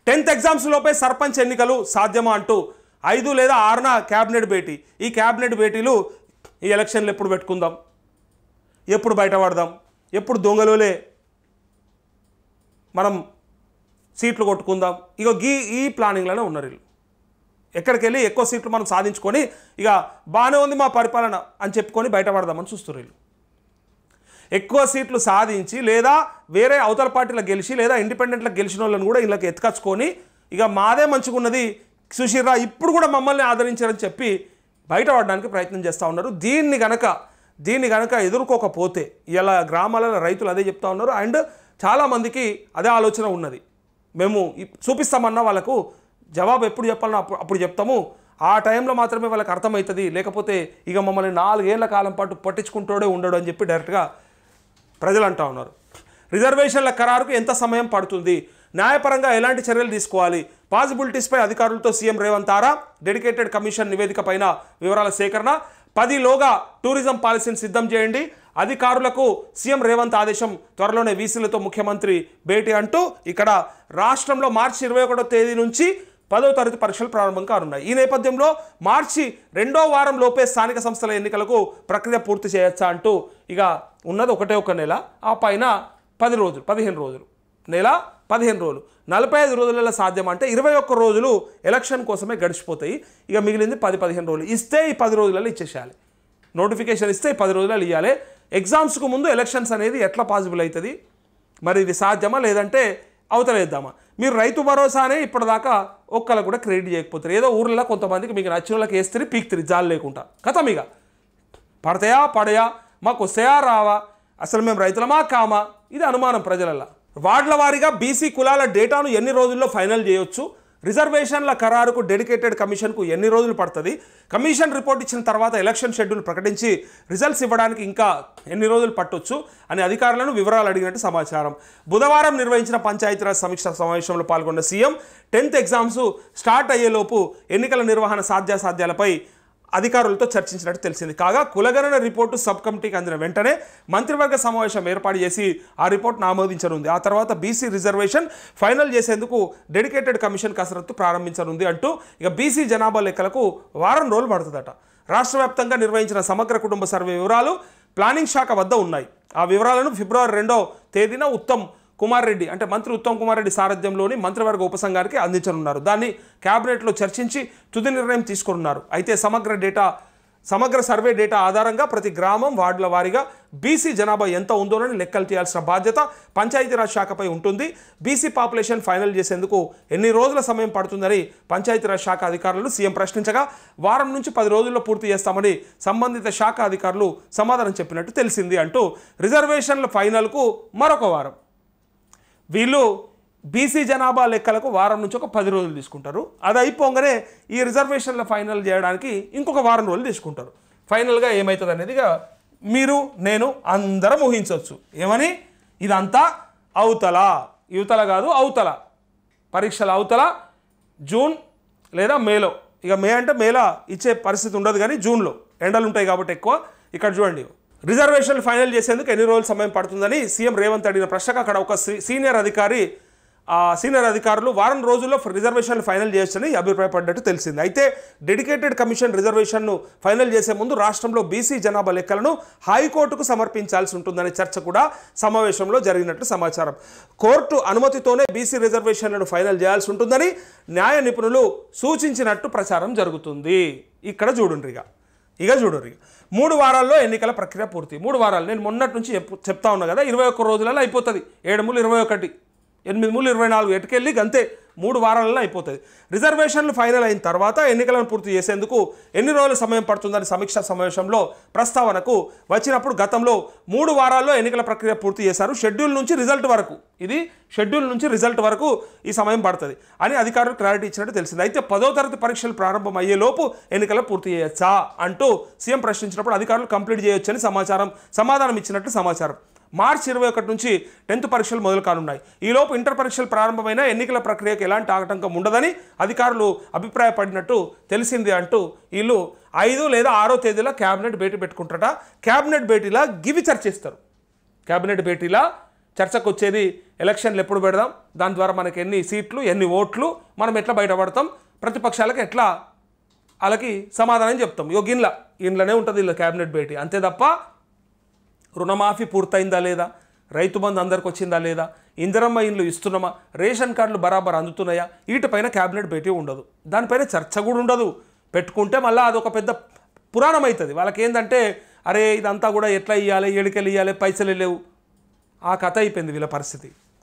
10th exams లోపే సర్పంచ్ ఎన్నికలు సాధ్యమా అంటూ 5 లేదా 6న క్యాబినెట్ భేటీ. ఈ క్యాబినెట్ భేటీలు ఈ ఎలక్షన్లు ఎప్పుడు పెట్టుకుందాం, ఎప్పుడు బయటపడదాం, ఎప్పుడు దొంగలోలే మనం సీట్లు కొట్టుకుందాం, ఇక ఈ ప్లానింగ్లోనే ఉన్నారు వీళ్ళు. ఎక్కడికి వెళ్ళి ఎక్కువ సీట్లు మనం సాధించుకొని ఇక బాగానే ఉంది మా పరిపాలన అని చెప్పుకొని బయటపడదామని చూస్తారు వీళ్ళు. ఎక్కువ సీట్లు సాధించి లేదా వేరే అవతల పార్టీలో గెలిచి లేదా ఇండిపెండెంట్లకు గెలిచిన వాళ్ళని కూడా వీళ్ళకి ఎత్తుకచ్చుకొని ఇక మాదే మంచిగా ఉన్నది సుశీర్రా ఇప్పుడు కూడా మమ్మల్ని ఆదరించారని చెప్పి బయటపడడానికి ప్రయత్నం చేస్తూ ఉన్నారు. దీన్ని గనక ఎదుర్కోకపోతే ఇలా గ్రామాలలో రైతులు అదే చెప్తా ఉన్నారు. అండ్ చాలామందికి అదే ఆలోచన ఉన్నది. మేము చూపిస్తామన్నా వాళ్ళకు జవాబు ఎప్పుడు చెప్పాలన్నా అప్పుడు చెప్తాము, ఆ టైంలో మాత్రమే వాళ్ళకి అర్థమవుతుంది, లేకపోతే ఇక మమ్మల్ని 4 ఏళ్ల కాలం పాటు పట్టించుకుంటూనే ఉండడు అని చెప్పి డైరెక్ట్గా ప్రజలు అంటూ ఉన్నారు. రిజర్వేషన్ల ఖరారుకు ఎంత సమయం పడుతుంది, న్యాయపరంగా ఎలాంటి చర్యలు తీసుకోవాలి, పాసిబిలిటీస్పై అధికారులతో సీఎం రేవంత్ ఆరా, డెడికేటెడ్ కమిషన్ నివేదిక పైన వివరాల సేకరణ, 10లోగా టూరిజం పాలసీని సిద్ధం చేయండి, అధికారులకు సీఎం రేవంత్ ఆదేశం, త్వరలోనే వీసీలతో ముఖ్యమంత్రి భేటీ అంటూ ఇక్కడ రాష్ట్రంలో మార్చి 21వ తేదీ నుంచి 10వ తరగతి పరీక్షలు ప్రారంభం కానున్నాయి. ఈ నేపథ్యంలో మార్చి 2వ వారం లోపే స్థానిక సంస్థల ఎన్నికలకు ప్రక్రియ పూర్తి చేయొచ్చా అంటూ ఇక ఉన్నది ఒక నెల, ఆ పైన 10 రోజులు 15 రోజులు, నెల 15 రోజులు, 45 రోజులలో సాధ్యం అంటే 21 రోజులు ఎలక్షన్ కోసమే గడిచిపోతాయి. ఇక మిగిలింది 10-15 రోజులు ఇస్తే ఈ 10 రోజులలో ఇచ్చేసేయాలి. నోటిఫికేషన్ ఇస్తే 10 రోజులలో ఇవ్వాలి. ఎగ్జామ్స్కు ముందు ఎలక్షన్స్ అనేది ఎట్లా పాసిబుల్ అవుతుంది, మరి ఇది సాధ్యమా లేదంటే అవతలేద్దామా? మీరు రైతు భరోసానే ఇప్పటిదాకా ఒక్కళ్ళు కూడా క్రెడిట్ చేయకపోతారు. ఏదో ఊర్లలో కొంతమందికి మీకు నచ్చిన వాళ్ళకి వేస్తే పీక్తిరి జాలు లేకుండా కథం. ఇక పడతాయా పడయా, మాకు వస్తాయా రావా, అసలు మేము రైతులమా కామా, ఇది అనుమానం ప్రజలల్లో. వార్డుల వారీగా బీసీ కులాల డేటాను ఎన్ని రోజుల్లో ఫైనల్ చేయొచ్చు, రిజర్వేషన్ల ఖరారుకు డెడికేటెడ్ కమిషన్కు ఎన్ని రోజులు పడుతుంది, కమిషన్ రిపోర్ట్ ఇచ్చిన తర్వాత ఎలక్షన్ షెడ్యూల్ ప్రకటించి రిజల్ట్స్ ఇవ్వడానికి ఇంకా ఎన్ని రోజులు పట్టొచ్చు అని అధికారులను వివరాలు అడిగినట్టు సమాచారం. బుధవారం నిర్వహించిన పంచాయతీరాజ్ సమీక్ష సమావేశంలో పాల్గొన్న సీఎం 10th ఎగ్జామ్స్ స్టార్ట్ అయ్యేలోపు ఎన్నికల నిర్వహణ సాధ్యాసాధ్యాలపై అధికారులతో చర్చించినట్టు తెలిసింది. కాగా కులగణన రిపోర్టు సబ్ కమిటీకి అందిన వెంటనే మంత్రివర్గ సమావేశం ఏర్పాటు చేసి ఆ రిపోర్ట్ను ఆమోదించనుంది. ఆ తర్వాత బీసీ రిజర్వేషన్ ఫైనల్ చేసేందుకు డెడికేటెడ్ కమిషన్ కసరత్తు ప్రారంభించనుంది అంటూ ఇక బీసీ జనాభా లెక్కలకు వారం రోజులు పడుతుందట. రాష్ట్ర వ్యాప్తంగా నిర్వహించిన సమగ్ర కుటుంబ సర్వే వివరాలు ప్లానింగ్ శాఖ వద్ద ఉన్నాయి. ఆ వివరాలను ఫిబ్రవరి 2వ తేదీన మంత్రి ఉత్తమ్ కుమార్ రెడ్డి సారథ్యంలోని మంత్రివర్గ ఉపసంఘానికి అందించనున్నారు. దాన్ని క్యాబినెట్లో చర్చించి తుది నిర్ణయం తీసుకున్నారు. అయితే సమగ్ర సర్వే డేటా ఆధారంగా ప్రతి గ్రామం వార్డుల వారీగా బీసీ జనాభా ఎంత ఉందోనని లెక్కలు తీయాల్సిన బాధ్యత పంచాయతీరాజ్ శాఖపై ఉంటుంది. బీసీ పాపులేషన్ ఫైనల్ చేసేందుకు ఎన్ని రోజుల సమయం పడుతుందని పంచాయతీరాజ్ శాఖ అధికారులను సీఎం ప్రశ్నించగా వారం నుంచి 10 రోజుల్లో పూర్తి చేస్తామని సంబంధిత శాఖ అధికారులు సమాధానం చెప్పినట్టు తెలిసింది అంటూ రిజర్వేషన్ల ఫైనల్కు మరొక వారం. వీళ్ళు బీసీ జనాభా లెక్కలకు వారం నుంచి ఒక 10 రోజులు తీసుకుంటారు. అది అయిపోగానే ఈ రిజర్వేషన్ల ఫైనల్ చేయడానికి ఇంకొక వారం రోజులు తీసుకుంటారు. ఫైనల్గా ఏమవుతుంది అనేది మీరు నేను అందరం ఊహించవచ్చు. ఏమని, ఇదంతా యువతల కాదు అవతల పరీక్షల అవతల జూన్ లేదా మేలో, ఇక మే అంటే మేలో ఇచ్చే పరిస్థితి ఉండదు కానీ జూన్లో ఎండలు ఉంటాయి కాబట్టి ఎక్కువ. ఇక్కడ చూడండి, రిజర్వేషన్లు ఫైనల్ చేసేందుకు ఎన్ని రోజులు సమయం పడుతుందని సీఎం రేవంత్ అడిగిన ప్రశ్నకు అక్కడ ఒక సీనియర్ అధికారులు వారం రోజుల్లో రిజర్వేషన్లు ఫైనల్ చేయొచ్చని అభిప్రాయపడ్డట్టు తెలిసింది. అయితే డెడికేటెడ్ కమిషన్ రిజర్వేషన్ను ఫైనల్ చేసే ముందు రాష్ట్రంలో బీసీ జనాభా లెక్కలను హైకోర్టుకు సమర్పించాల్సి ఉంటుందనే చర్చ కూడా సమావేశంలో జరిగినట్టు సమాచారం. కోర్టు అనుమతితోనే బీసీ రిజర్వేషన్లను ఫైనల్ చేయాల్సి ఉంటుందని న్యాయ నిపుణులు సూచించినట్టు ప్రచారం జరుగుతుంది. ఇక్కడ చూడండి, ఇక 3 వారాల్లో ఎన్నికల ప్రక్రియ పూర్తి. 3 వారాలు నేను మొన్నటి నుంచి చెప్తా ఉన్నా కదా, 21 రోజులలో అయిపోతుంది. 7×21 8×24 ఎటుకెళ్ళి అంతే 3 వారాలలో అయిపోతుంది. రిజర్వేషన్లు ఫైనల్ అయిన తర్వాత ఎన్నికలను పూర్తి చేసేందుకు ఎన్ని రోజుల సమయం పడుతుందని సమీక్షా సమావేశంలో ప్రస్తావనకు వచ్చినప్పుడు గతంలో 3 వారాల్లో ఎన్నికల ప్రక్రియ పూర్తి చేశారు. షెడ్యూల్ నుంచి రిజల్ట్ వరకు ఈ సమయం పడుతుంది అని అధికారులు క్లారిటీ ఇచ్చినట్టు తెలిసింది. అయితే 10వ తరగతి పరీక్షలు ప్రారంభం అయ్యేలోపు ఎన్నికలు పూర్తి చేయొచ్చా అంటూ సీఎం ప్రశ్నించినప్పుడు అధికారులు కంప్లీట్ చేయొచ్చని సమాధానం ఇచ్చినట్లు సమాచారం. మార్చి 21 నుంచి 10th పరీక్షలు మొదలు కానున్నాయి. ఈలోపు ఇంటర్ పరీక్షలు ప్రారంభమైన ఎన్నికల ప్రక్రియకు ఎలాంటి ఆటంకం ఉండదని అధికారులు అభిప్రాయపడినట్టు తెలిసింది అంటూ వీళ్ళు 5 లేదా 6వ తేదీలో క్యాబినెట్ భేటీ పెట్టుకుంటారట. క్యాబినెట్ భేటీలా గివి చర్చిస్తారు. క్యాబినెట్ భేటీలా చర్చకు వచ్చేది ఎలక్షన్లు ఎప్పుడు పెడదాం, దాని ద్వారా మనకి ఎన్ని సీట్లు ఎన్ని ఓట్లు, మనం ఎట్లా బయటపడతాం, ప్రతిపక్షాలకు ఎట్లా వాళ్ళకి సమాధానం చెప్తాం. ఇంట్లోనే ఉంటుంది వీళ్ళ క్యాబినెట్ భేటీ అంతే తప్ప రుణమాఫీ పూర్తయిందా లేదా, రైతు బంధు అందరికి వచ్చిందా లేదా, ఇందిరమ్మ ఇండ్లు ఇస్తున్నామా, రేషన్ కార్డులు బరాబర్ అందుతున్నాయా, వీటిపైన క్యాబినెట్ భేటీ ఉండదు. దానిపైన చర్చ కూడా ఉండదు. పెట్టుకుంటే మళ్ళీ అదొక పెద్ద పురాణం అవుతుంది. వాళ్ళకి ఏంటంటే అరే ఇదంతా కూడా ఎట్లా ఇవ్వాలి, ఏడికెళ్ళి ఇవ్వాలి, పైసలు లేవు, ఆ కథ అయిపోయింది వీళ్ళ పరిస్థితి.